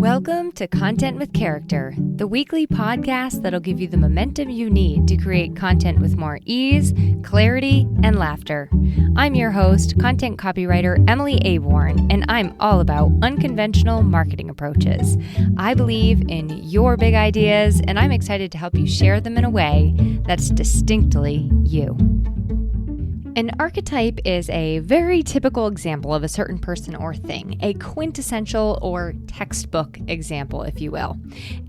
Welcome to Content with Character, the weekly podcast that'll give you the momentum you need to create content with more ease, clarity, and laughter. I'm your host, content copywriter Emily Aborn, and I'm all about unconventional marketing approaches. I believe in your big ideas, and I'm excited to help you share them in a way that's distinctly you. An archetype is a very typical example of a certain person or thing, a quintessential or textbook example, if you will.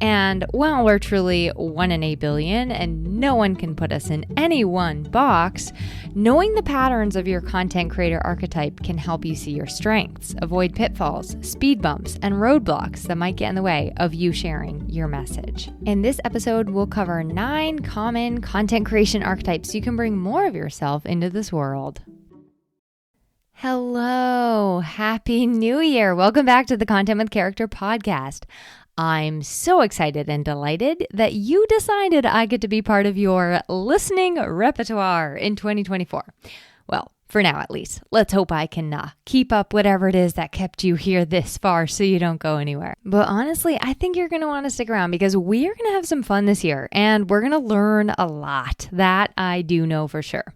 And while we're truly 1 in 8 billion and no one can put us in any one box, knowing the patterns of your content creator archetype can help you see your strengths, avoid pitfalls, speed bumps, and roadblocks that might get in the way of you sharing your message. In this episode, we'll cover 9 common content creation archetypes so you can bring more of yourself into this world. Hello, Happy New Year. Welcome back to the Content with Character podcast. I'm so excited and delighted that you decided I get to be part of your listening repertoire in 2024. Well, for now at least. Let's hope I can keep up whatever it is that kept you here this far so you don't go anywhere. But honestly, I think you're going to want to stick around because we are going to have some fun this year and we're going to learn a lot. That I do know for sure.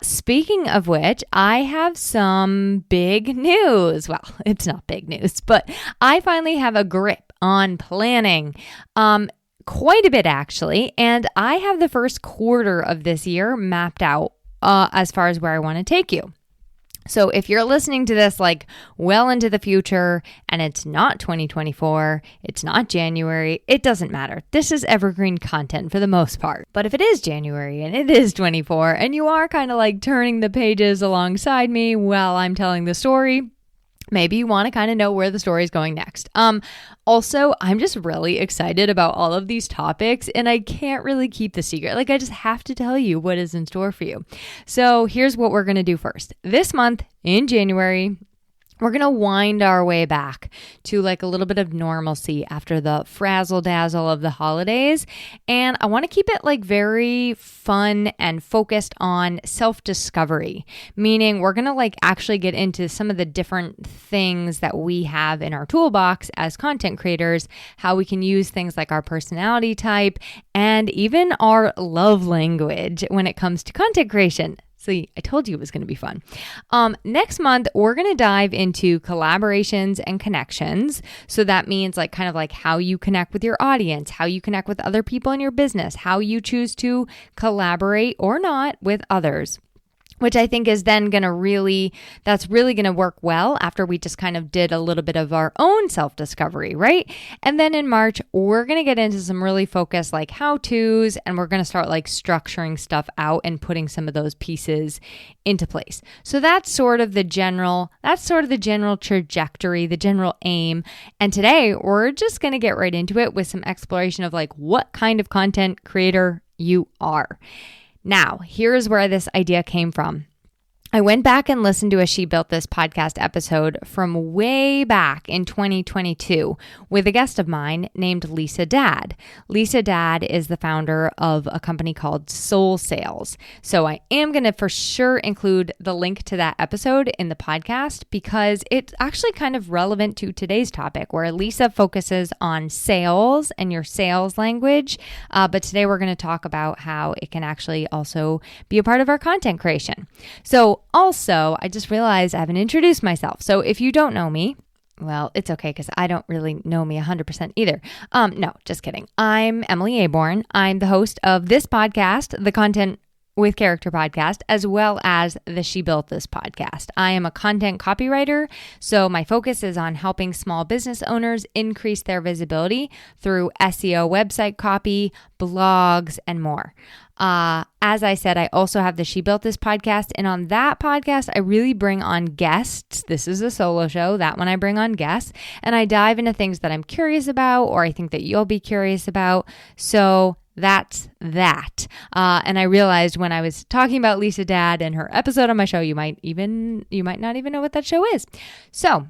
Speaking of which, I have some big news. Well, it's not big news, but I finally have a grip on planning. Quite a bit actually. And I have the first quarter of this year mapped out as far as where I want to take you. So if you're listening to this like well into the future and it's not 2024, it's not January, it doesn't matter. This is evergreen content for the most part. But if it is January and it is 24 and you are kind of like turning the pages alongside me while I'm telling the story, maybe you want to kind of know where the story is going next. Also, I'm just really excited about all of these topics and I can't really keep the secret. Like I just have to tell you what is in store for you. So here's what we're going to do first. This month in January, we're going to wind our way back to like a little bit of normalcy after the frazzle dazzle of the holidays. And I want to keep it like very fun and focused on self-discovery, meaning we're going to like actually get into some of the different things that we have in our toolbox as content creators, how we can use things like our personality type and even our love language when it comes to content creation. See, I told you it was going to be fun. Next month, we're going to dive into collaborations and connections. So that means like kind of like how you connect with your audience, how you connect with other people in your business, how you choose to collaborate or not with others. Which I think is then that's really going to work well after we just kind of did a little bit of our own self-discovery, right? And then in March, we're going to get into some really focused like how-tos and we're going to start like structuring stuff out and putting some of those pieces into place. So that's sort of the general trajectory, the general aim. And today we're just going to get right into it with some exploration of like what kind of content creator you are. Now, here's where this idea came from. I went back and listened to a She Built This podcast episode from way back in 2022 with a guest of mine named Lisa Dad. Lisa Dad is the founder of a company called Soul Sales. So I am going to for sure include the link to that episode in the podcast because it's actually kind of relevant to today's topic where Lisa focuses on sales and your sales language. But today we're going to talk about how it can actually also be a part of our content creation. So also, I just realized I haven't introduced myself. So if you don't know me, well, it's okay because I don't really know me 100% either. No, just kidding. I'm Emily Aborn. I'm the host of this podcast, the Content with Character podcast, as well as the She Built This podcast. I am a content copywriter, so my focus is on helping small business owners increase their visibility through SEO, website copy, blogs, and more. As I said, I also have the She Built This podcast, and on that podcast, I really bring on guests. This is a solo show. That one I bring on guests, and I dive into things that I'm curious about, or I think that you'll be curious about. So that's that. And I realized when I was talking about Lisa Dad and her episode on my show, you might not even know what that show is. So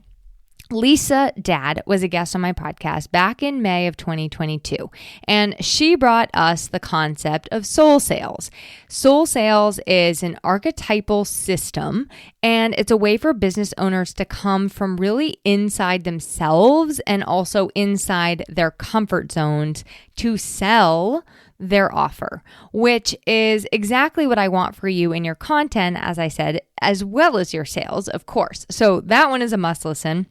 Lisa Dad was a guest on my podcast back in May of 2022, and she brought us the concept of soul sales. Soul sales is an archetypal system, and it's a way for business owners to come from really inside themselves and also inside their comfort zones to sell their offer, which is exactly what I want for you in your content, as I said, as well as your sales, of course. So that one is a must listen.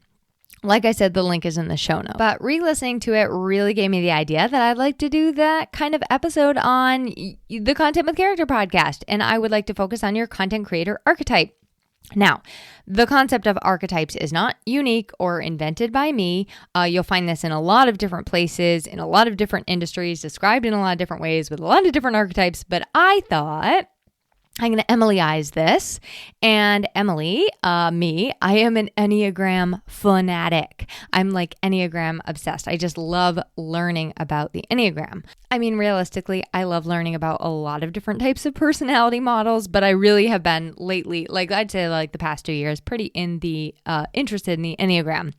Like I said, the link is in the show notes. But re-listening to it really gave me the idea that I'd like to do that kind of episode on the Content with Character podcast. And I would like to focus on your content creator archetype. Now, the concept of archetypes is not unique or invented by me. You'll find this in a lot of different places, in a lot of different industries, described in a lot of different ways with a lot of different archetypes. But I thought I'm going to Emilyize this. And Emily, me, I am an Enneagram fanatic. I'm like Enneagram obsessed. I just love learning about the Enneagram. I mean, realistically, I love learning about a lot of different types of personality models, but I really have been lately, like I'd say like the past 2 years, pretty interested in the Enneagram.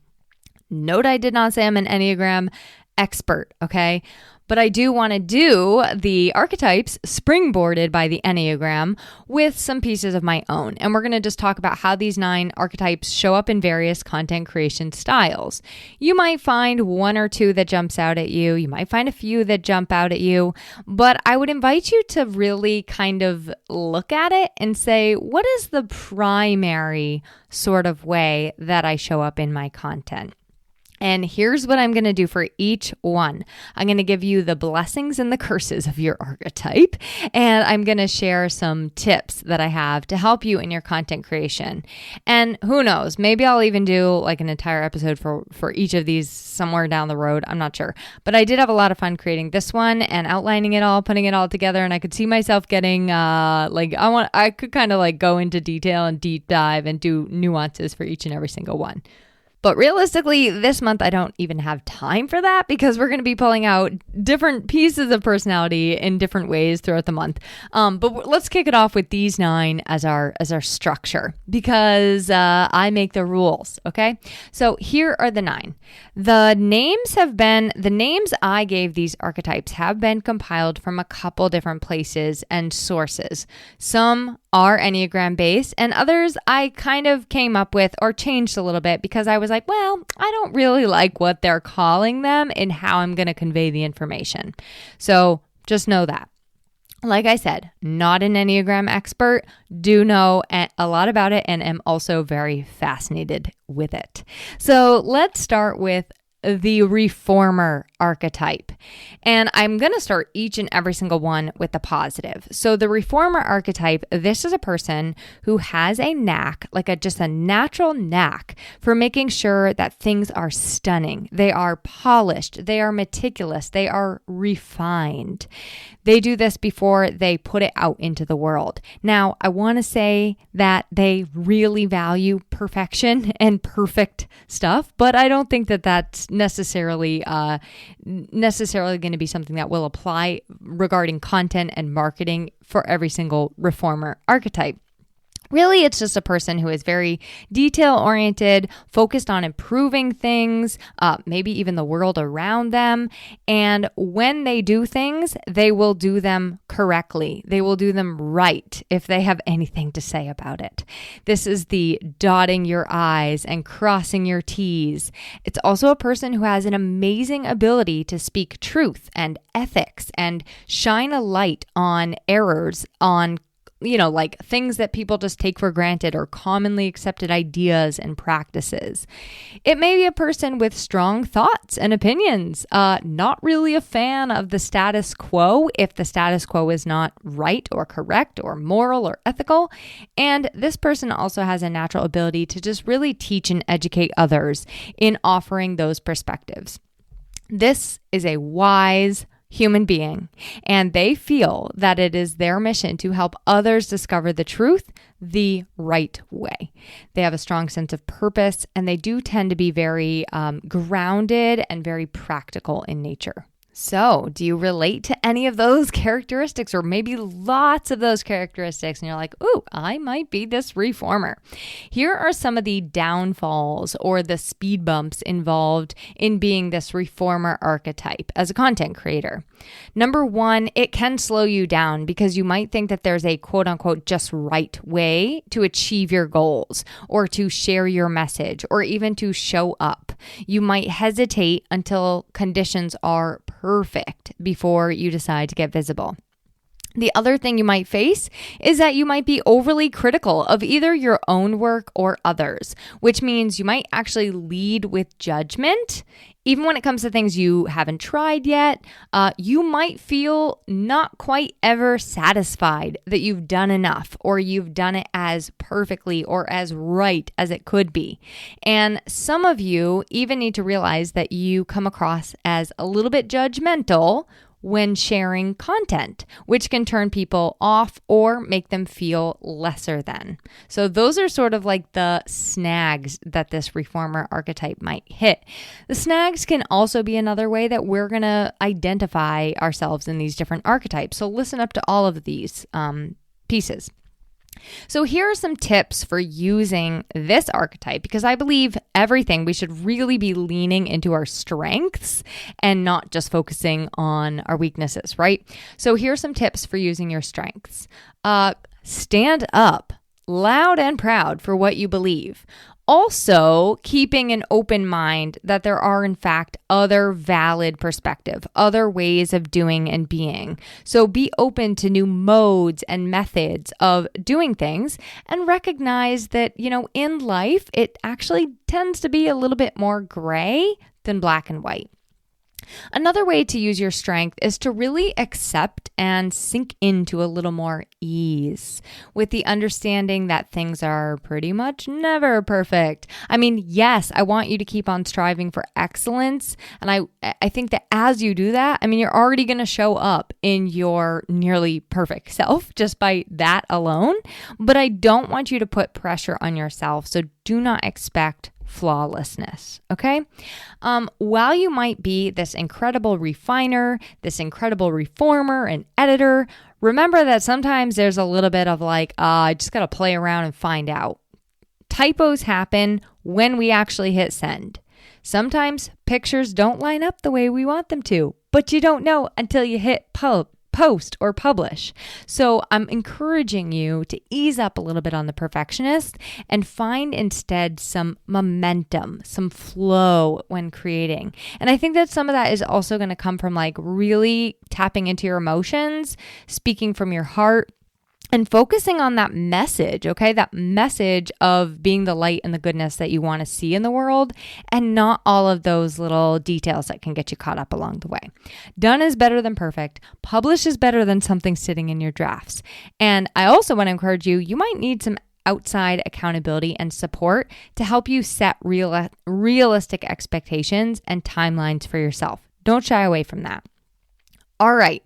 Note I did not say I'm an Enneagram expert, okay? But I do want to do the archetypes springboarded by the Enneagram with some pieces of my own. And we're going to just talk about how these 9 archetypes show up in various content creation styles. You might find 1 or 2 that jumps out at you. You might find a few that jump out at you. But I would invite you to really kind of look at it and say, what is the primary sort of way that I show up in my content? And here's what I'm going to do for each one. I'm going to give you the blessings and the curses of your archetype, and I'm going to share some tips that I have to help you in your content creation. And who knows, maybe I'll even do like an entire episode for each of these somewhere down the road. I'm not sure. But I did have a lot of fun creating this one and outlining it all, putting it all together, and I could see myself getting I could kind of like go into detail and deep dive and do nuances for each and every single one. But realistically, this month, I don't even have time for that because we're going to be pulling out different pieces of personality in different ways throughout the month. But let's kick it off with these 9 as our structure because I make the rules, okay? So here are the 9. The names I gave these archetypes have been compiled from a couple different places and sources. Some are Enneagram based and others I kind of came up with or changed a little bit because I was like, well, I don't really like what they're calling them and how I'm going to convey the information. So just know that. Like I said, not an Enneagram expert, do know a lot about it and am also very fascinated with it. So let's start with the reformer archetype. And I'm going to start each and every single one with the positive. So the reformer archetype, this is a person who has a knack, just a natural knack for making sure that things are stunning. They are polished. They are meticulous. They are refined. They do this before they put it out into the world. Now, I want to say that they really value perfection and perfect stuff, but I don't think that that's necessarily going to be something that will apply regarding content and marketing for every single reformer archetype. Really, it's just a person who is very detail-oriented, focused on improving things, maybe even the world around them. And when they do things, they will do them correctly. They will do them right if they have anything to say about it. This is the dotting your I's and crossing your T's. It's also a person who has an amazing ability to speak truth and ethics and shine a light on errors, on things that people just take for granted or commonly accepted ideas and practices. It may be a person with strong thoughts and opinions, not really a fan of the status quo if the status quo is not right or correct or moral or ethical. And this person also has a natural ability to just really teach and educate others in offering those perspectives. This is a wise human being, and they feel that it is their mission to help others discover the truth the right way. They have a strong sense of purpose, and they do tend to be very grounded and very practical in nature. So, do you relate to any of those characteristics, or maybe lots of those characteristics, and you're like, ooh, I might be this reformer? Here are some of the downfalls or the speed bumps involved in being this reformer archetype as a content creator. Number one, it can slow you down because you might think that there's a quote unquote just right way to achieve your goals or to share your message or even to show up. You might hesitate until conditions are perfect before you decide to get visible. The other thing you might face is that you might be overly critical of either your own work or others, which means you might actually lead with judgment. Even when it comes to things you haven't tried yet, you might feel not quite ever satisfied that you've done enough or you've done it as perfectly or as right as it could be. And some of you even need to realize that you come across as a little bit judgmental when sharing content, which can turn people off or make them feel lesser than. So those are sort of like the snags that this reformer archetype might hit. The snags can also be another way that we're going to identify ourselves in these different archetypes. So listen up to all of these pieces. So here are some tips for using this archetype, because I believe everything we should really be leaning into our strengths and not just focusing on our weaknesses, right? So here are some tips for using your strengths. Stand up loud and proud for what you believe. Also, keeping an open mind that there are, in fact, other valid perspectives, other ways of doing and being. So be open to new modes and methods of doing things and recognize that, in life, it actually tends to be a little bit more gray than black and white. Another way to use your strength is to really accept and sink into a little more ease with the understanding that things are pretty much never perfect. I mean, yes, I want you to keep on striving for excellence. And I think that as you do that, you're already going to show up in your nearly perfect self just by that alone. But I don't want you to put pressure on yourself. So do not expect flawlessness. Okay. While you might be this incredible refiner, this incredible reformer and editor, remember that sometimes there's a little bit of I just got to play around and find out. Typos happen when we actually hit send. Sometimes pictures don't line up the way we want them to, but you don't know until you hit post or publish. So I'm encouraging you to ease up a little bit on the perfectionist and find instead some momentum, some flow when creating. And I think that some of that is also going to come from really tapping into your emotions, speaking from your heart, and focusing on that message, okay? That message of being the light and the goodness that you want to see in the world, and not all of those little details that can get you caught up along the way. Done is better than perfect. Publish is better than something sitting in your drafts. And I also want to encourage you, you might need some outside accountability and support to help you set realistic expectations and timelines for yourself. Don't shy away from that. All right.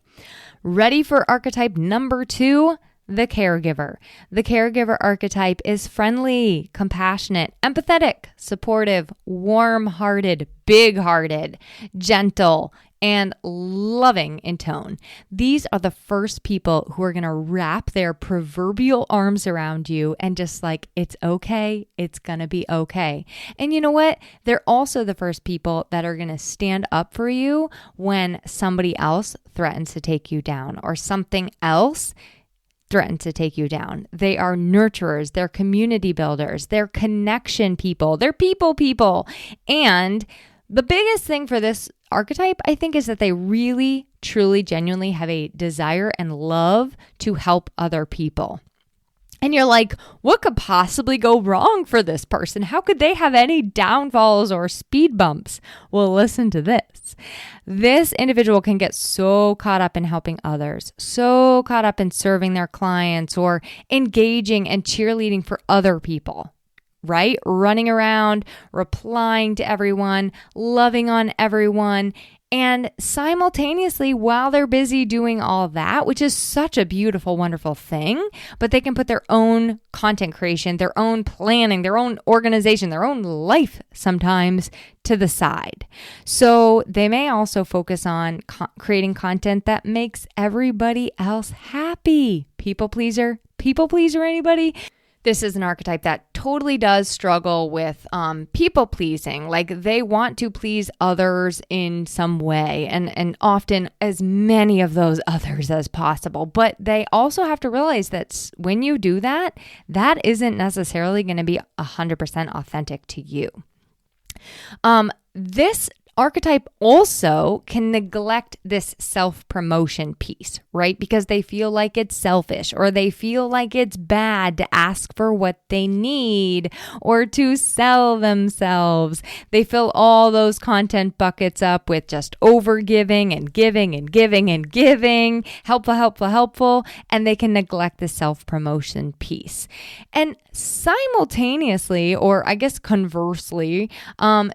Ready for archetype number 2? The caregiver. The caregiver archetype is friendly, compassionate, empathetic, supportive, warm-hearted, big-hearted, gentle, and loving in tone. These are the first people who are going to wrap their proverbial arms around you and just it's okay, it's going to be okay. And you know what? They're also the first people that are going to stand up for you when somebody else threatens to take you down or something else threaten to take you down. They are nurturers, they're community builders, they're connection people, they're people. And the biggest thing for this archetype, I think, is that they really, truly, genuinely have a desire and love to help other people. And you're like, what could possibly go wrong for this person? How could they have any downfalls or speed bumps? Well, listen to this. This individual can get so caught up in helping others, so caught up in serving their clients or engaging and cheerleading for other people, right? Running around, replying to everyone, loving on everyone, And simultaneously, while they're busy doing all that, which is such a beautiful, wonderful thing, but they can put their own content creation, their own planning, their own organization, their own life sometimes to the side. So they may also focus on creating content that makes everybody else happy. People pleaser anybody? This is an archetype that totally does struggle with people pleasing. Like they want to please others in some way and often as many of those others as possible. But they also have to realize that when you do that, that isn't necessarily going to be 100% authentic to you. This archetype also can neglect this self-promotion piece, right? Because they feel like it's selfish or they feel like it's bad to ask for what they need or to sell themselves. They fill all those content buckets up with just overgiving and giving and giving and giving, helpful, and they can neglect the self-promotion piece. And simultaneously, or I guess conversely,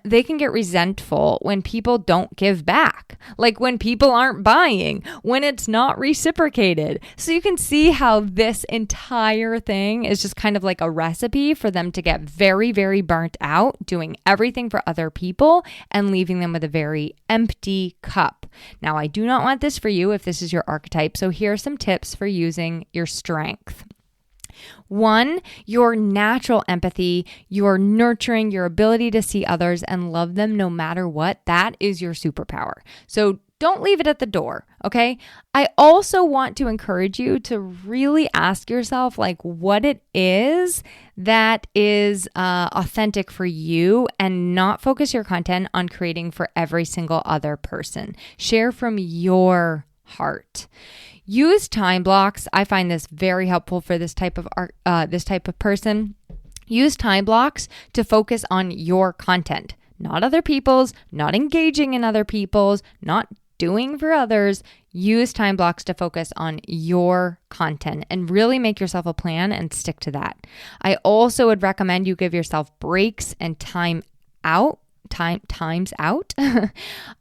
they can get resentful when people don't give back, like when people aren't buying, when it's not reciprocated. So you can see how this entire thing is just kind of like a recipe for them to get very, very burnt out, doing everything for other people and leaving them with a very empty cup. Now, I do not want this for you if this is your archetype. So here are some tips for using your strength. 1, your natural empathy, your nurturing, your ability to see others and love them no matter what, that is your superpower. So don't leave it at the door, okay? I also want to encourage you to really ask yourself like what it is that is authentic for you and not focus your content on creating for every single other person. Share from your heart. Use time blocks. I find this very helpful for this type of person. Use time blocks to focus on your content, not other people's, not engaging in other people's, not doing for others. Use time blocks to focus on your content and really make yourself a plan and stick to that. I also would recommend you give yourself breaks and times out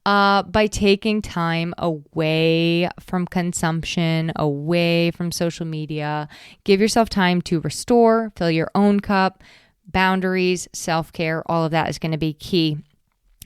by taking time away from consumption, away from social media. Give yourself time to restore, fill your own cup, boundaries, self-care, all of that is going to be key.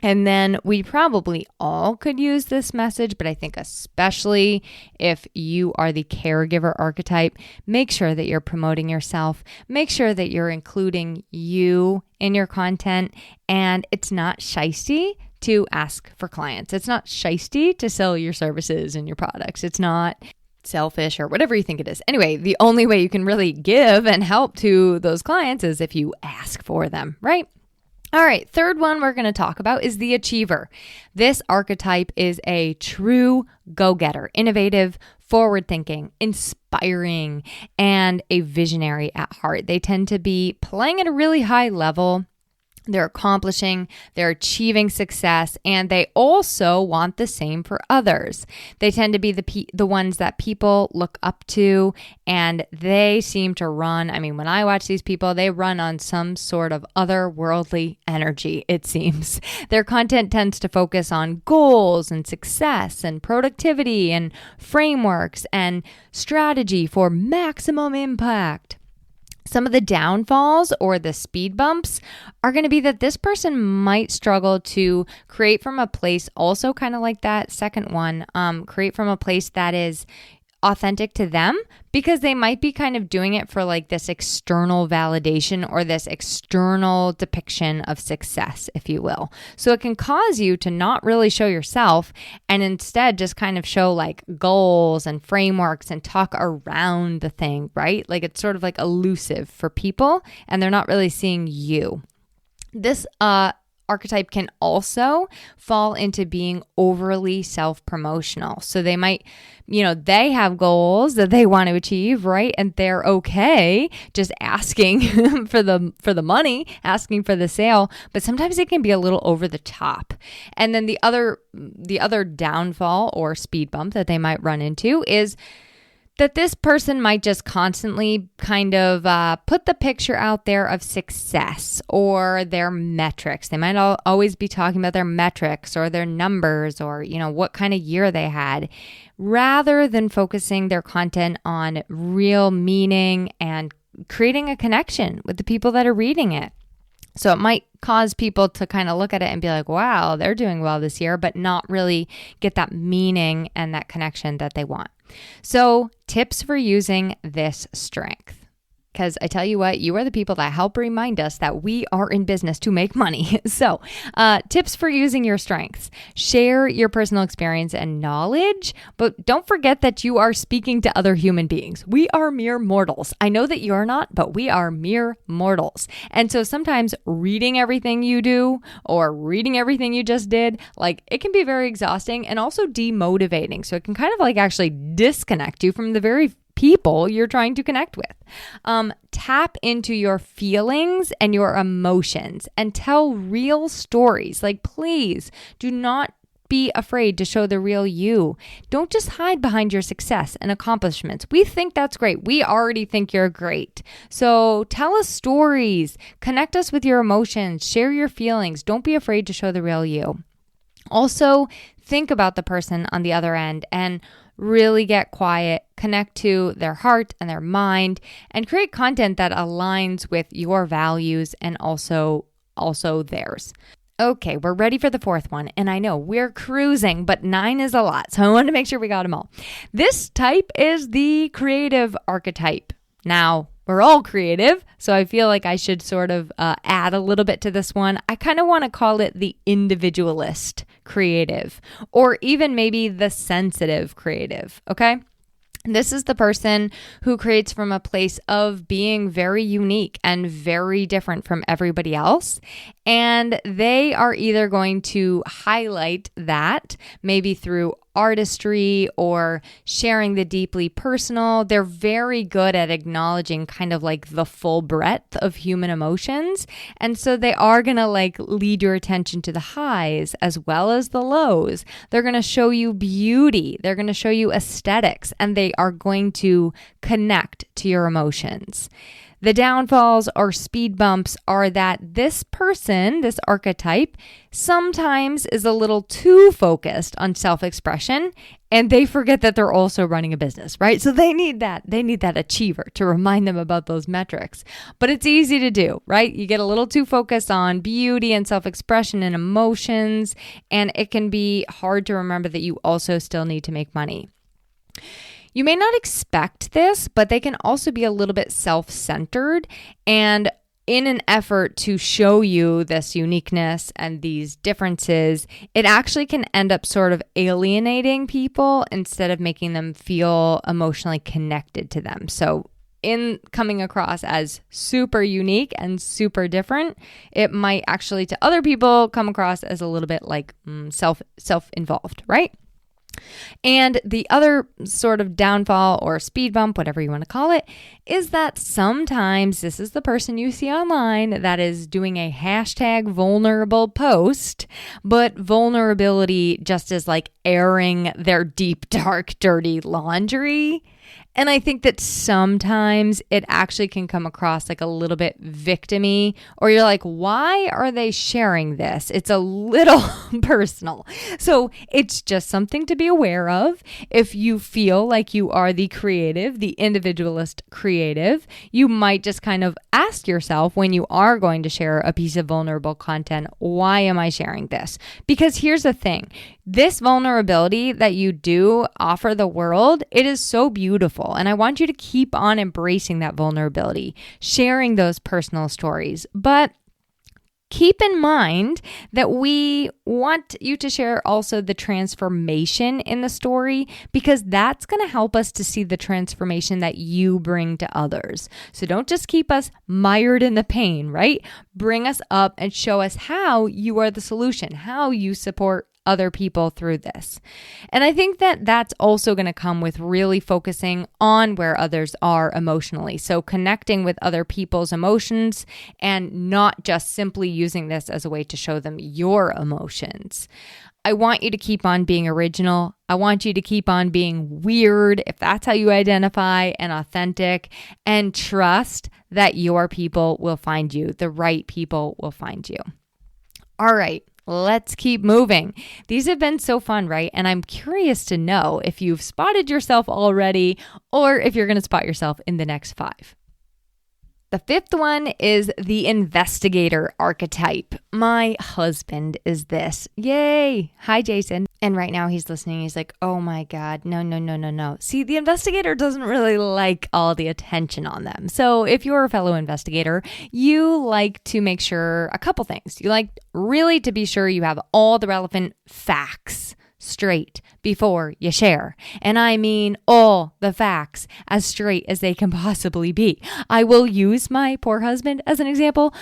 And then we probably all could use this message, but I think especially if you are the caregiver archetype, make sure that you're promoting yourself. Make sure that you're including you in your content. And it's not shysty to ask for clients. It's not shysty to sell your services and your products. It's not selfish or whatever you think it is. Anyway, the only way you can really give and help to those clients is if you ask for them, right? All right, third one we're going to talk about is the achiever. This archetype is a true go-getter, innovative, forward-thinking, inspiring, and a visionary at heart. They tend to be playing at a really high level. They're accomplishing, they're achieving success, and they also want the same for others. They tend to be the ones that people look up to, and they seem to run. I mean, when I watch these people, they run on some sort of otherworldly energy, it seems. Their content tends to focus on goals and success and productivity and frameworks and strategy for maximum impact. Some of the downfalls or the speed bumps are going to be that this person might struggle to create from a place also kind of like that second one, create from a place that is authentic to them, because they might be kind of doing it for like this external validation or this external depiction of success, if you will. So it can cause you to not really show yourself and instead just kind of show like goals and frameworks and talk around the thing, right? Like it's sort of like elusive for people and they're not really seeing you. This archetype can also fall into being overly self-promotional. So they might, they have goals that they want to achieve, right? And they're okay just asking for the money, asking for the sale, but sometimes it can be a little over the top. And then the other downfall or speed bump that they might run into is that this person might just constantly kind of put the picture out there of success or their metrics. They might always be talking about their metrics or their numbers or, what kind of year they had, rather than focusing their content on real meaning and creating a connection with the people that are reading it. So it might cause people to kind of look at it and be like, wow, they're doing well this year, but not really get that meaning and that connection that they want. So tips for using this strength. Because I tell you what, you are the people that help remind us that we are in business to make money. So tips for using your strengths. Share your personal experience and knowledge, but don't forget that you are speaking to other human beings. We are mere mortals. I know that you're not, but we are mere mortals. And so sometimes reading everything you do or reading everything you just did, it can be very exhausting and also demotivating. So it can kind of actually disconnect you from the very people you're trying to connect with. Tap into your feelings and your emotions and tell real stories. Please do not be afraid to show the real you. Don't just hide behind your success and accomplishments. We think that's great. We already think you're great. So tell us stories, connect us with your emotions, share your feelings. Don't be afraid to show the real you. Also, think about the person on the other end and really get quiet, connect to their heart and their mind, and create content that aligns with your values and also theirs. Okay, we're ready for the fourth one. And I know we're cruising, but 9 is a lot. So I wanted to make sure we got them all. This type is the creative archetype. Now, we're all creative, so I feel like I should sort of add a little bit to this one. I kind of want to call it the individualist creative, or even maybe the sensitive creative, okay? This is the person who creates from a place of being very unique and very different from everybody else. And they are either going to highlight that maybe through artistry or sharing the deeply personal. They're very good at acknowledging kind of the full breadth of human emotions. And so they are going to lead your attention to the highs as well as the lows. They're going to show you beauty. They're going to show you aesthetics, and they are going to connect to your emotions. The downfalls or speed bumps are that this person, this archetype, sometimes is a little too focused on self-expression, and they forget that they're also running a business, right? So they need that achiever to remind them about those metrics. But it's easy to do, right? You get a little too focused on beauty and self-expression and emotions, and it can be hard to remember that you also still need to make money. You may not expect this, but they can also be a little bit self-centered, and in an effort to show you this uniqueness and these differences, it actually can end up sort of alienating people instead of making them feel emotionally connected to them. So in coming across as super unique and super different, it might actually to other people come across as a little bit self-involved, right? And the other sort of downfall or speed bump, whatever you want to call it, is that sometimes this is the person you see online that is doing a hashtag vulnerable post, but vulnerability just is airing their deep, dark, dirty laundry. And I think that sometimes it actually can come across a little bit victim-y, or you're like, why are they sharing this? It's a little personal. So it's just something to be aware of. If you feel like you are the creative, the individualist creative, you might just kind of ask yourself when you are going to share a piece of vulnerable content, why am I sharing this? Because here's the thing. This vulnerability that you do offer the world, it is so beautiful. And I want you to keep on embracing that vulnerability, sharing those personal stories. But keep in mind that we want you to share also the transformation in the story, because that's going to help us to see the transformation that you bring to others. So don't just keep us mired in the pain, right? Bring us up and show us how you are the solution, how you support other people through this. And I think that that's also going to come with really focusing on where others are emotionally. So connecting with other people's emotions and not just simply using this as a way to show them your emotions. I want you to keep on being original. I want you to keep on being weird, if that's how you identify, and authentic, and trust that your people will find you. The right people will find you. All right, let's keep moving. These have been so fun, right? And I'm curious to know if you've spotted yourself already or if you're going to spot yourself in the next 5. The 5th one is the investigator archetype. My husband is this. Yay! Hi, Jason. And right now he's listening. He's like, oh my God, no. See, the investigator doesn't really like all the attention on them. So if you're a fellow investigator, you like to make sure a couple things. You like really to be sure you have all the relevant facts straight before you share. And I mean all the facts as straight as they can possibly be. I will use my poor husband as an example.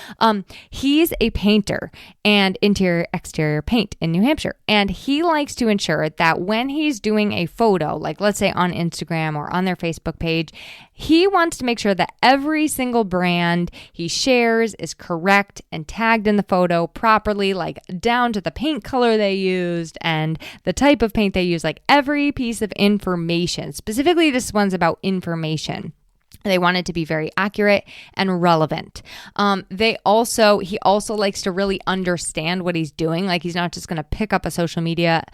He's a painter and interior exterior paint in New Hampshire. And he likes to ensure that when he's doing a photo, like let's say on Instagram or on their Facebook page, he wants to make sure that every single brand he shares is correct and tagged in the photo properly, like down to the paint color they used and the type of paint they use, like every piece of information. Specifically, this one's about information. They want it to be very accurate and relevant. He also likes to really understand what he's doing. Like he's not just going to pick up a social media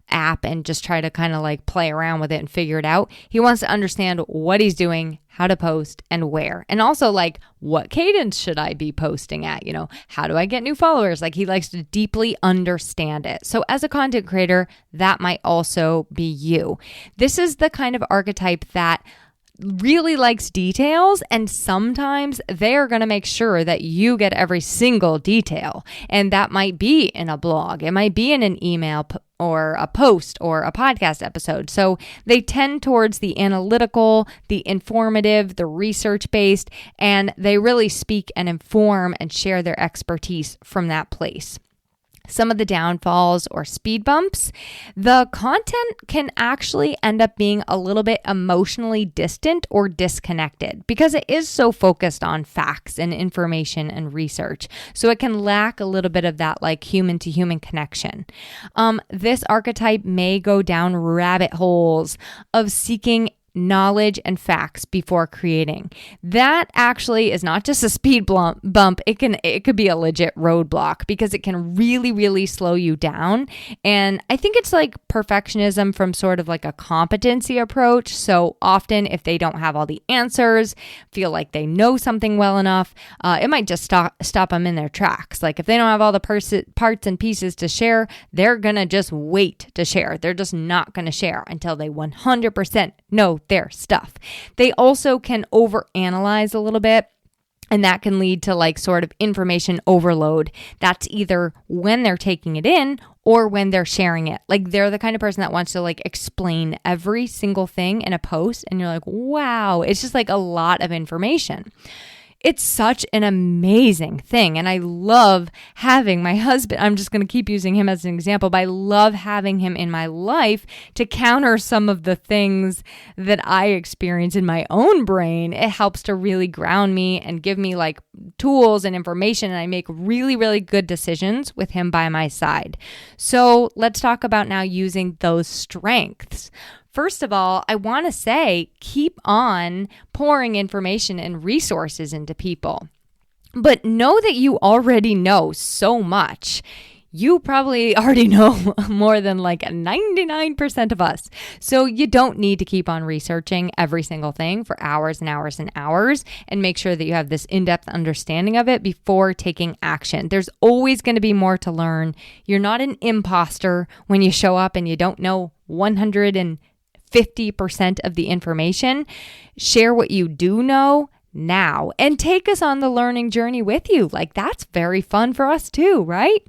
app and just try to kind of like play around with it and figure it out. He wants to understand what he's doing, how to post, and where. And also like, what cadence should I be posting at? You know, how do I get new followers? Like he likes to deeply understand it. So as a content creator, that might also be you. This is the kind of archetype that really likes details, and sometimes they're going to make sure that you get every single detail. And that might be in a blog. It might be in an email or a post or a podcast episode. So they tend towards the analytical, the informative, the research-based, and they really speak and inform and share their expertise from that place. Some of the downfalls or speed bumps, the content can actually end up being a little bit emotionally distant or disconnected because it is so focused on facts and information and research. So it can lack a little bit of that like human to human connection. This archetype may go down rabbit holes of seeking knowledge and facts before creating. That actually is not just a speed bump. It could be a legit roadblock because it can really, really slow you down. And I think it's like perfectionism from sort of like a competency approach. So often if they don't have all the answers, feel like they know something well enough, it might just stop them in their tracks. Like if they don't have all the parts and pieces to share, they're going to just wait to share. They're just not going to share until they 100% know their stuff. They also can overanalyze a little bit, and that can lead to like sort of information overload. That's either when they're taking it in or when they're sharing it. Like they're the kind of person that wants to like explain every single thing in a post, and you're like, wow, it's just like a lot of information. It's such an amazing thing. And I love having my husband. I'm just going to keep using him as an example, but I love having him in my life to counter some of the things that I experience in my own brain. It helps to really ground me and give me like tools and information. And I make really, really good decisions with him by my side. So let's talk about now using those strengths. First of all, I want to say, keep on pouring information and resources into people. But know that you already know so much. You probably already know more than like 99% of us. So you don't need to keep on researching every single thing for hours and hours and hours, and make sure that you have this in-depth understanding of it before taking action. There's always going to be more to learn. You're not an imposter when you show up and you don't know 150% of the information. Share what you do know now and take us on the learning journey with you. Like that's very fun for us too, right?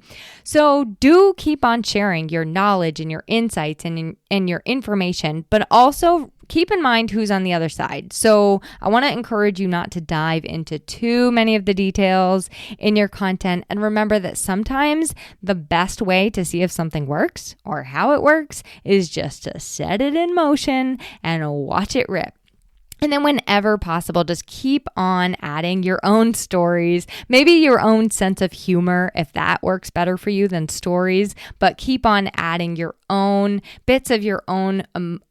So do keep on sharing your knowledge and your insights and your information, but also keep in mind who's on the other side. So I want to encourage you not to dive into too many of the details in your content. And remember that sometimes the best way to see if something works or how it works is just to set it in motion and watch it rip. And then whenever possible, just keep on adding your own stories, maybe your own sense of humor, if that works better for you than stories, but keep on adding your own bits of your own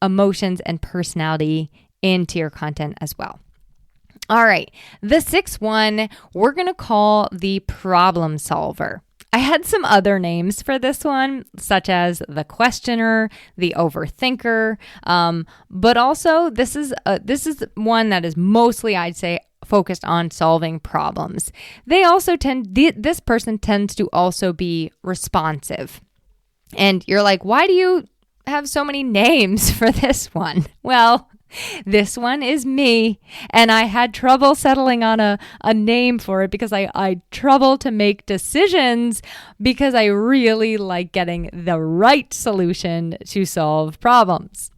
emotions and personality into your content as well. All right, the sixth one, we're going to call the problem solver. I had some other names for this one, such as the questioner, the overthinker, but also this is one that is mostly, I'd say, focused on solving problems. This person tends to also be responsive. And you're like, why do you have so many names for this one? Well, this one is me, and I had trouble settling on a name for it because I trouble to make decisions because I really like getting the right solution to solve problems.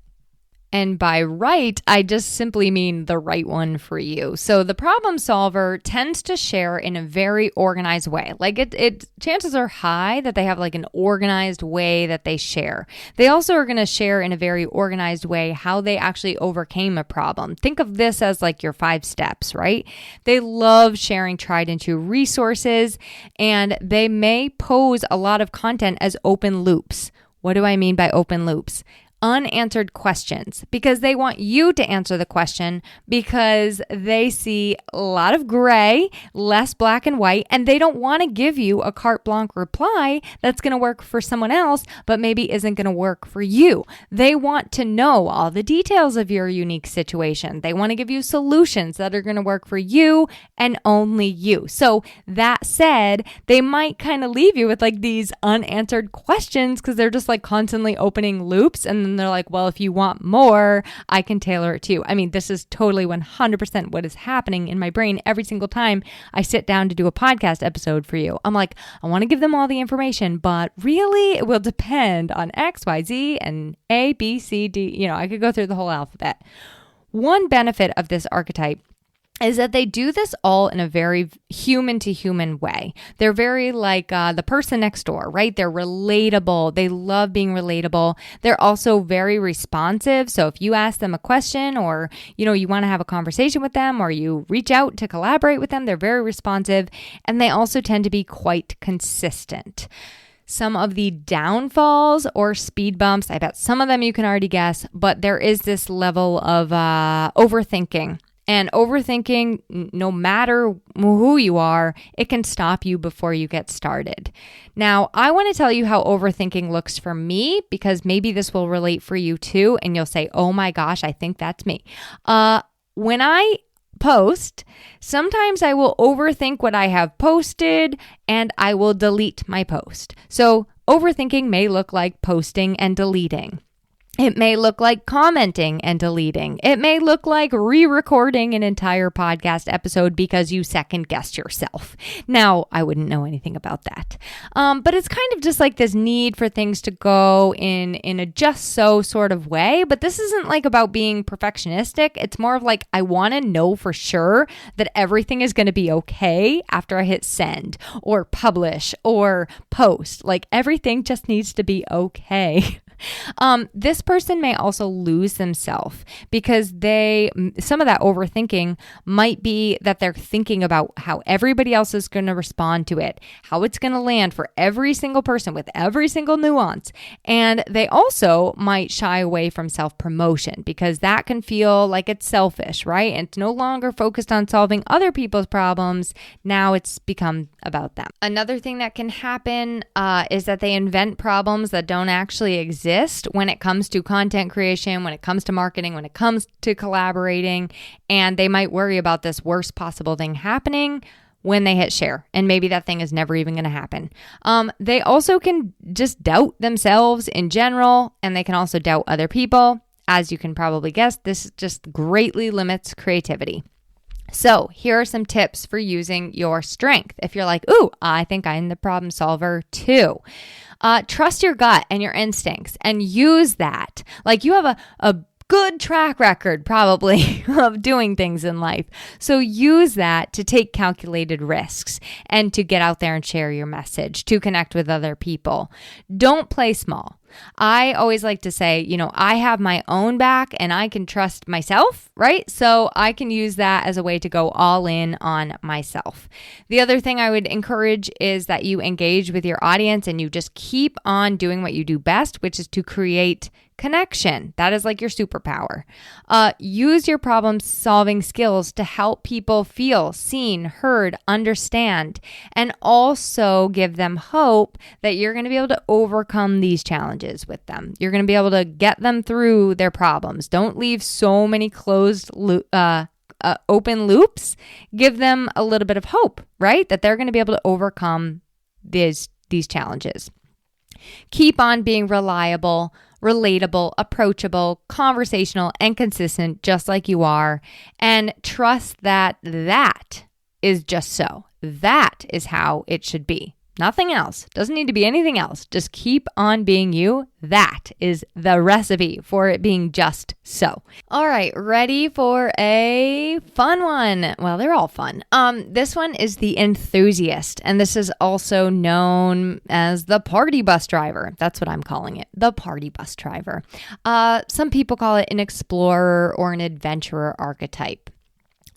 And by right, I just simply mean the right one for you. So the problem solver tends to share in a very organized way. Like chances are high that they have like an organized way that they share. They also are going to share in a very organized way how they actually overcame a problem. Think of this as like your 5 steps, right? They love sharing tried and true resources, and they may pose a lot of content as open loops. What do I mean by open loops? Unanswered questions, because they want you to answer the question because they see a lot of gray, less black and white, and they don't want to give you a carte blanche reply that's going to work for someone else, but maybe isn't going to work for you. They want to know all the details of your unique situation. They want to give you solutions that are going to work for you and only you. So that said, they might kind of leave you with like these unanswered questions because they're just like constantly opening loops, and then they're like, well, if you want more, I can tailor it to you. I mean, this is totally 100% what is happening in my brain every single time I sit down to do a podcast episode for you. I'm like, I want to give them all the information, but really it will depend on X, Y, Z, and A, B, C, D. I could go through the whole alphabet. One benefit of this archetype is that they do this all in a very human to human way. They're very like the person next door, right? They're relatable. They love being relatable. They're also very responsive. So if you ask them a question or, you want to have a conversation with them or you reach out to collaborate with them, they're very responsive. And they also tend to be quite consistent. Some of the downfalls or speed bumps, I bet some of them you can already guess, but there is this level of overthinking. And overthinking, no matter who you are, it can stop you before you get started. Now, I want to tell you how overthinking looks for me because maybe this will relate for you too. And you'll say, oh my gosh, I think that's me. When I post, sometimes I will overthink what I have posted and I will delete my post. So overthinking may look like posting and deleting. It may look like commenting and deleting. It may look like re-recording an entire podcast episode because you second-guessed yourself. Now, I wouldn't know anything about that. But it's kind of just like this need for things to go in a just so sort of way. But this isn't like about being perfectionistic. It's more of like I want to know for sure that everything is going to be okay after I hit send or publish or post. Like everything just needs to be okay. This person may also lose themselves because some of that overthinking might be that they're thinking about how everybody else is going to respond to it, how it's going to land for every single person with every single nuance. And they also might shy away from self-promotion because that can feel like it's selfish, right? And it's no longer focused on solving other people's problems. Now it's become about them. Another thing that can happen is that they invent problems that don't actually exist when it comes to content creation, when it comes to marketing, when it comes to collaborating, and they might worry about this worst possible thing happening when they hit share, and maybe that thing is never even going to happen. They also can just doubt themselves in general, and they can also doubt other people. As you can probably guess, this just greatly limits creativity. So here are some tips for using your strength. If you're like, ooh, I think I'm the problem solver too. Trust your gut and your instincts and use that. Like you have a good track record probably of doing things in life. So use that to take calculated risks and to get out there and share your message, to connect with other people. Don't play small. I always like to say, I have my own back and I can trust myself, right? So I can use that as a way to go all in on myself. The other thing I would encourage is that you engage with your audience and you just keep on doing what you do best, which is to create connection. That is like your superpower. Use your problem-solving skills to help people feel seen, heard, understand, and also give them hope that you're going to be able to overcome these challenges with them. You're going to be able to get them through their problems. Don't leave so many open loops. Give them a little bit of hope, right? That they're going to be able to overcome these challenges. Keep on being reliable, relatable, approachable, conversational, and consistent, just like you are. And trust that is just so. That is how it should be. Nothing else. Doesn't need to be anything else. Just keep on being you. That is the recipe for it being just so. All right, ready for a fun one? Well, they're all fun. This one is the enthusiast, and this is also known as the party bus driver. That's what I'm calling it, the party bus driver. Some people call it an explorer or an adventurer archetype.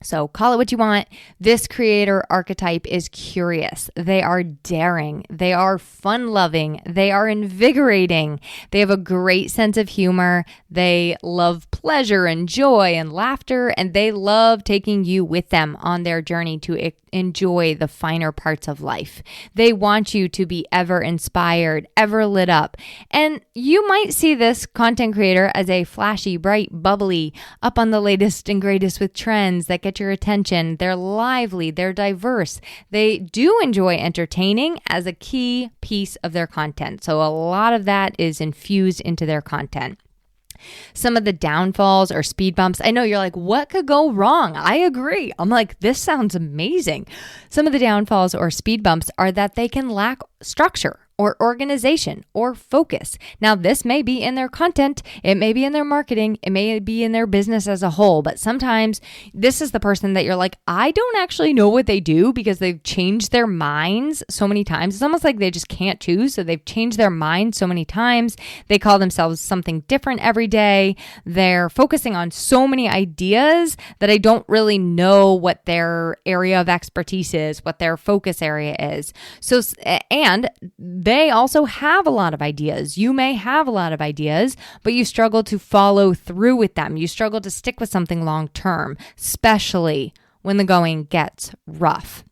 So call it what you want. This creator archetype is curious. They are daring. They are fun-loving. They are invigorating. They have a great sense of humor. They love pleasure and joy and laughter, and they love taking you with them on their journey to enjoy the finer parts of life. They want you to be ever inspired, ever lit up. And you might see this content creator as a flashy, bright, bubbly, up on the latest and greatest with trends that get your attention. They're lively, they're diverse. They do enjoy entertaining as a key piece of their content. So a lot of that is infused into their content. Some of the downfalls or speed bumps, I know you're like, what could go wrong? I agree. I'm like, this sounds amazing. Some of the downfalls or speed bumps are that they can lack structure or organization or focus. Now, this may be in their content, it may be in their marketing, it may be in their business as a whole, but sometimes this is the person that you're like, I don't actually know what they do because they've changed their minds so many times. It's almost like they just can't choose, so they've changed their mind so many times. They call themselves something different every day. They're focusing on so many ideas that I don't really know what their area of expertise is, what their focus area is. So, and they also have a lot of ideas. You may have a lot of ideas, but you struggle to follow through with them. You struggle to stick with something long term, especially when the going gets rough.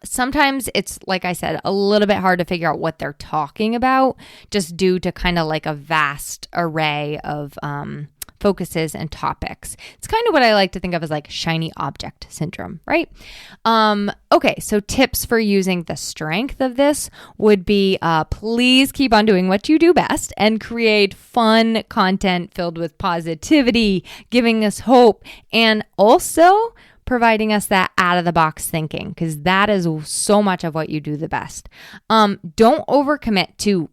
Sometimes it's, like I said, a little bit hard to figure out what they're talking about just due to kind of like a vast array of focuses and topics. It's kind of what I like to think of as like shiny object syndrome, right? Okay, so tips for using the strength of this would be please keep on doing what you do best and create fun content filled with positivity, giving us hope, and also providing us that out-of-the-box thinking, because that is so much of what you do the best. Don't overcommit to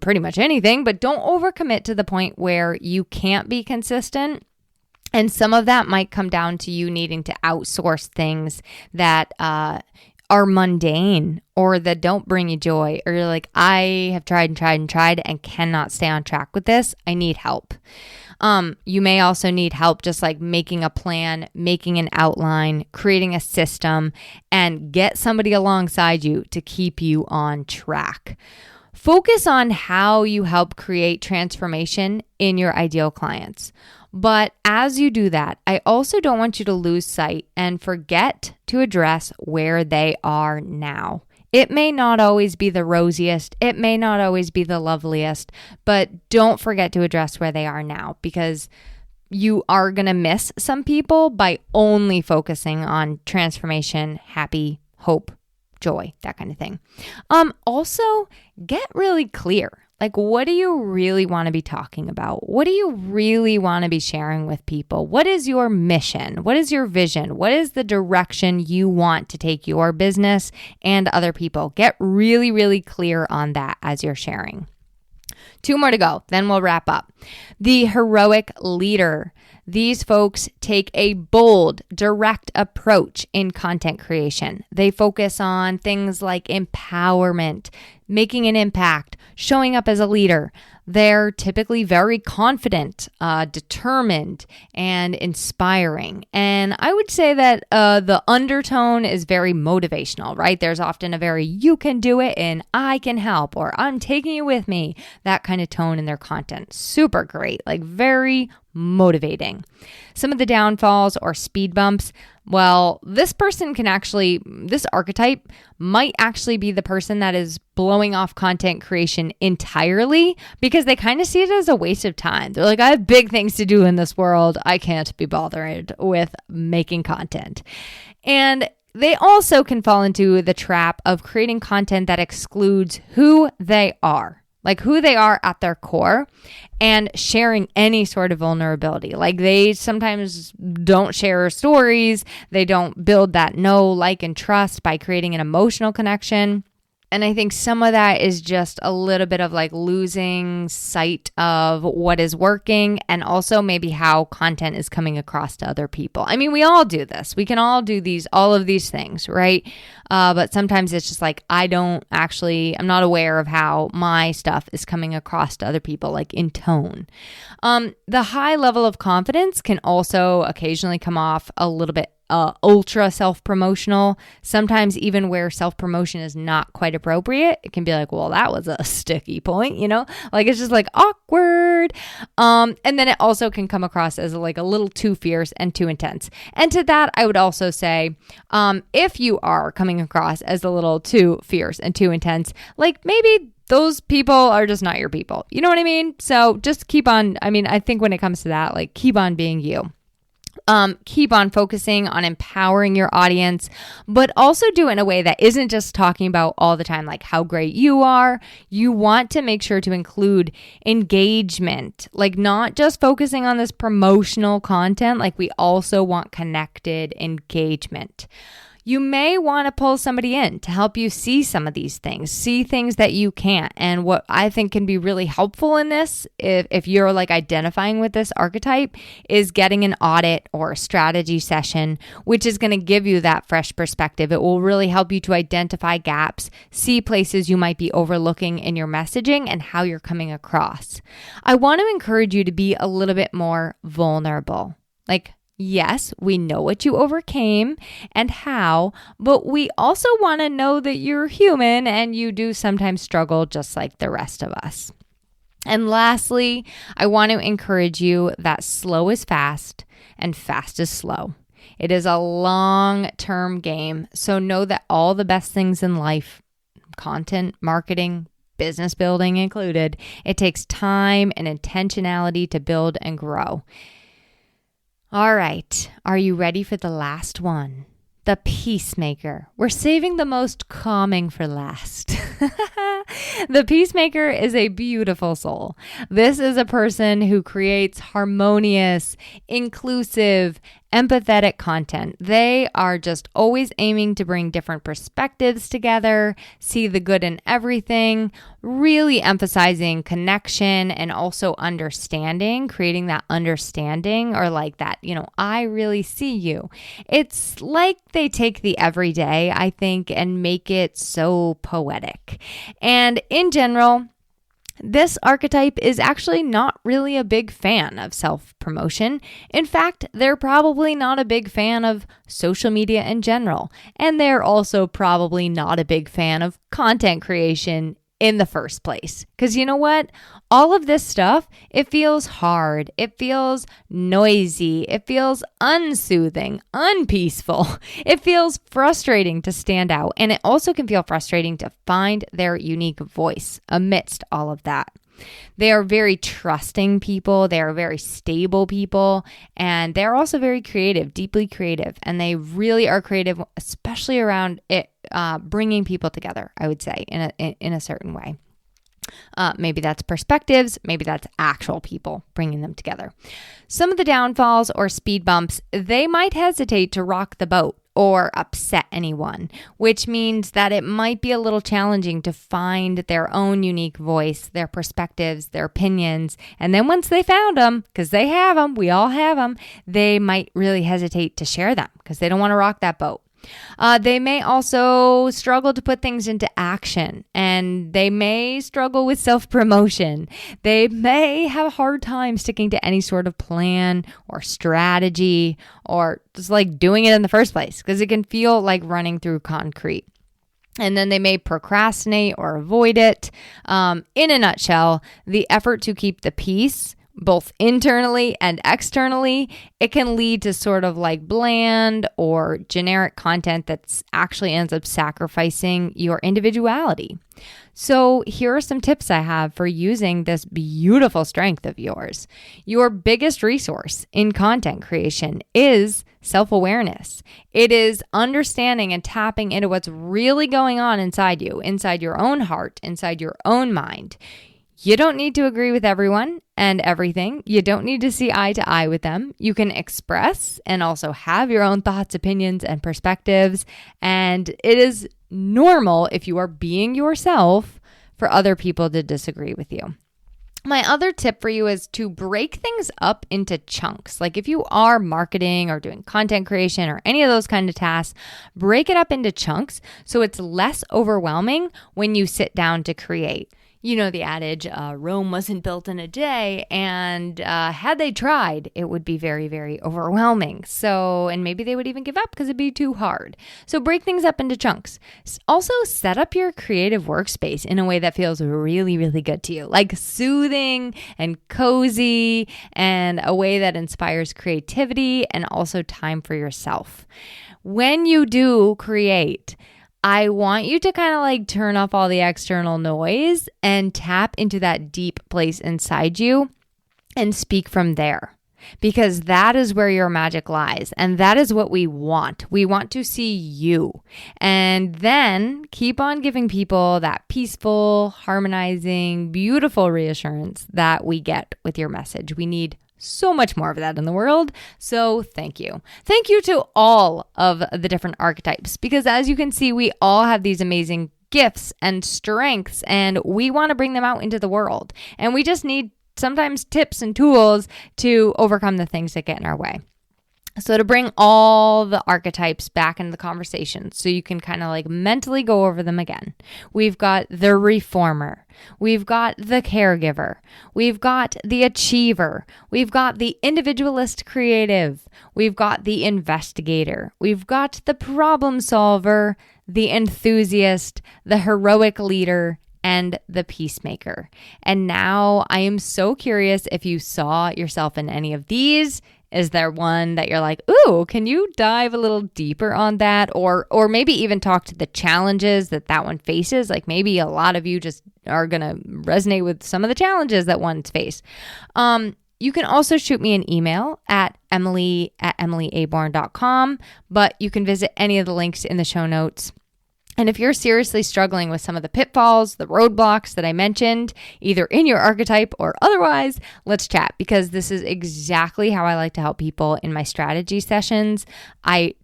pretty much anything, but don't overcommit to the point where you can't be consistent. And some of that might come down to you needing to outsource things that are mundane or that don't bring you joy, or you're like, I have tried and cannot stay on track with this. I need help. You may also need help just like making a plan, making an outline, creating a system, and get somebody alongside you to keep you on track. Focus on how you help create transformation in your ideal clients. But as you do that, I also don't want you to lose sight and forget to address where they are now. It may not always be the rosiest, it may not always be the loveliest, but don't forget to address where they are now, because you are going to miss some people by only focusing on transformation, happy, hope, joy, that kind of thing. Also, get really clear. Like, what do you really want to be talking about? What do you really want to be sharing with people? What is your mission? What is your vision? What is the direction you want to take your business and other people? Get really, really clear on that as you're sharing. 2 more to go, then we'll wrap up. The heroic leader. These folks take a bold, direct approach in content creation. They focus on things like empowerment, making an impact, showing up as a leader. They're typically very confident, determined, and inspiring. And I would say that the undertone is very motivational, right? There's often a very you can do it and I can help or I'm taking you with me, that kind of tone in their content. Super great, like very motivating. Some of the downfalls or speed bumps, well, this archetype might actually be the person that is blowing off content creation entirely because they kind of see it as a waste of time. They're like, I have big things to do in this world. I can't be bothered with making content. And they also can fall into the trap of creating content that excludes who they are. Like who they are at their core and sharing any sort of vulnerability. Like they sometimes don't share stories. They don't build that know, like, and trust by creating an emotional connection. And I think some of that is just a little bit of like losing sight of what is working and also maybe how content is coming across to other people. I mean, we all do this. We can all do all of these things, right? But sometimes it's just like, I'm not aware of how my stuff is coming across to other people, like in tone. The high level of confidence can also occasionally come off a little bit ultra self-promotional, sometimes even where self-promotion is not quite appropriate. It can be like, well, that was a sticky point, like it's just like awkward. And then it also can come across as like a little too fierce and too intense. And to that, I would also say, if you are coming across as a little too fierce and too intense, like maybe those people are just not your people. You know what I mean? So just I think when it comes to that, like keep on being you. Keep on focusing on empowering your audience, but also do it in a way that isn't just talking about all the time, like how great you are. You want to make sure to include engagement, like not just focusing on this promotional content, like we also want connected engagement. You may want to pull somebody in to help you see some of these things, see things that you can't. And what I think can be really helpful in this, if you're like identifying with this archetype, is getting an audit or a strategy session, which is going to give you that fresh perspective. It will really help you to identify gaps, see places you might be overlooking in your messaging and how you're coming across. I want to encourage you to be a little bit more vulnerable. Like, yes, we know what you overcame and how, but we also want to know that you're human and you do sometimes struggle just like the rest of us. And lastly, I want to encourage you that slow is fast and fast is slow. It is a long-term game, so know that all the best things in life, content, marketing, business building included, it takes time and intentionality to build and grow. All right, are you ready for the last one? The peacemaker. We're saving the most calming for last. The peacemaker is a beautiful soul. This is a person who creates harmonious, inclusive, empathetic content. They are just always aiming to bring different perspectives together, see the good in everything, really emphasizing connection and also understanding, creating that understanding or like that, I really see you. It's like they take the everyday, I think, and make it so poetic. And in general, this archetype is actually not really a big fan of self-promotion. In fact, they're probably not a big fan of social media in general. And they're also probably not a big fan of content creation in the first place. Because you know what? All of this stuff, it feels hard. It feels noisy. It feels unsoothing, unpeaceful. It feels frustrating to stand out. And it also can feel frustrating to find their unique voice amidst all of that. They are very trusting people. They are very stable people. And they're also very creative, deeply creative. And they really are creative, especially around it, bringing people together, I would say, in a certain way. Maybe that's perspectives, maybe that's actual people bringing them together. Some of the downfalls or speed bumps, they might hesitate to rock the boat or upset anyone, which means that it might be a little challenging to find their own unique voice, their perspectives, their opinions. And then once they found them, because they have them, we all have them, they might really hesitate to share them because they don't want to rock that boat. They may also struggle to put things into action, and they may struggle with self-promotion. They may have a hard time sticking to any sort of plan or strategy or just like doing it in the first place because it can feel like running through concrete. And then they may procrastinate or avoid it. In a nutshell, the effort to keep the peace both internally and externally, it can lead to sort of like bland or generic content that actually ends up sacrificing your individuality. So here are some tips I have for using this beautiful strength of yours. Your biggest resource in content creation is self-awareness. It is understanding and tapping into what's really going on inside you, inside your own heart, inside your own mind. You don't need to agree with everyone and everything. You don't need to see eye to eye with them. You can express and also have your own thoughts, opinions, and perspectives. And it is normal if you are being yourself for other people to disagree with you. My other tip for you is to break things up into chunks. Like if you are marketing or doing content creation or any of those kind of tasks, break it up into chunks so it's less overwhelming when you sit down to create. You know the adage, Rome wasn't built in a day, and had they tried, it would be very, very overwhelming. So, and maybe they would even give up because it'd be too hard. So break things up into chunks. Also, set up your creative workspace in a way that feels really, really good to you, like soothing and cozy, and a way that inspires creativity and also time for yourself. When you do create, I want you to kind of like turn off all the external noise and tap into that deep place inside you and speak from there, because that is where your magic lies. And that is what we want. We want to see you, and then keep on giving people that peaceful, harmonizing, beautiful reassurance that we get with your message. We need so much more of that in the world. So thank you. Thank you to all of the different archetypes, because as you can see, we all have these amazing gifts and strengths, and we want to bring them out into the world. And we just need sometimes tips and tools to overcome the things that get in our way. So to bring all the archetypes back into the conversation so you can kind of like mentally go over them again. We've got the reformer. We've got the caregiver. We've got the achiever. We've got the individualist creative. We've got the investigator. We've got the problem solver, the enthusiast, the heroic leader, and the peacemaker. And now I am so curious if you saw yourself in any of these. Is there one that you're like, ooh, can you dive a little deeper on that? Or maybe even talk to the challenges that one faces. Like maybe a lot of you just are going to resonate with some of the challenges that one's face. You can also shoot me an email at emily@emilyaborn.com, but you can visit any of the links in the show notes. And if you're seriously struggling with some of the pitfalls, the roadblocks that I mentioned, either in your archetype or otherwise, let's chat, because this is exactly how I like to help people in my strategy sessions. I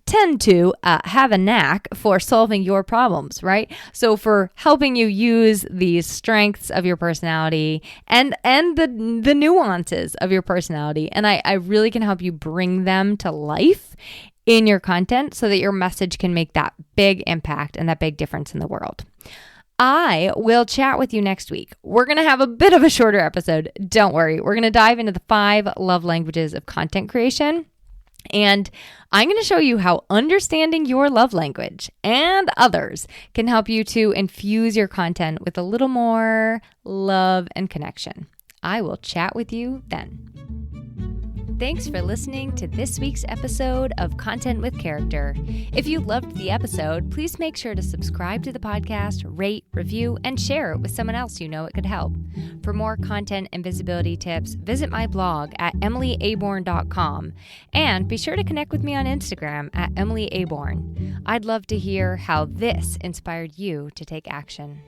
tend to have a knack for solving your problems, right? So for helping you use these strengths of your personality and the nuances of your personality. And I really can help you bring them to life in your content so that your message can make that big impact and that big difference in the world. I will chat with you next week. We're going to have a bit of a shorter episode. Don't worry. We're going to dive into the 5 love languages of content creation. And I'm going to show you how understanding your love language and others can help you to infuse your content with a little more love and connection. I will chat with you then. Thanks for listening to this week's episode of Content with Character. If you loved the episode, please make sure to subscribe to the podcast, rate, review, and share it with someone else you know it could help. For more content and visibility tips, visit my blog at emilyaborn.com, and be sure to connect with me on Instagram at emilyaborn. I'd love to hear how this inspired you to take action.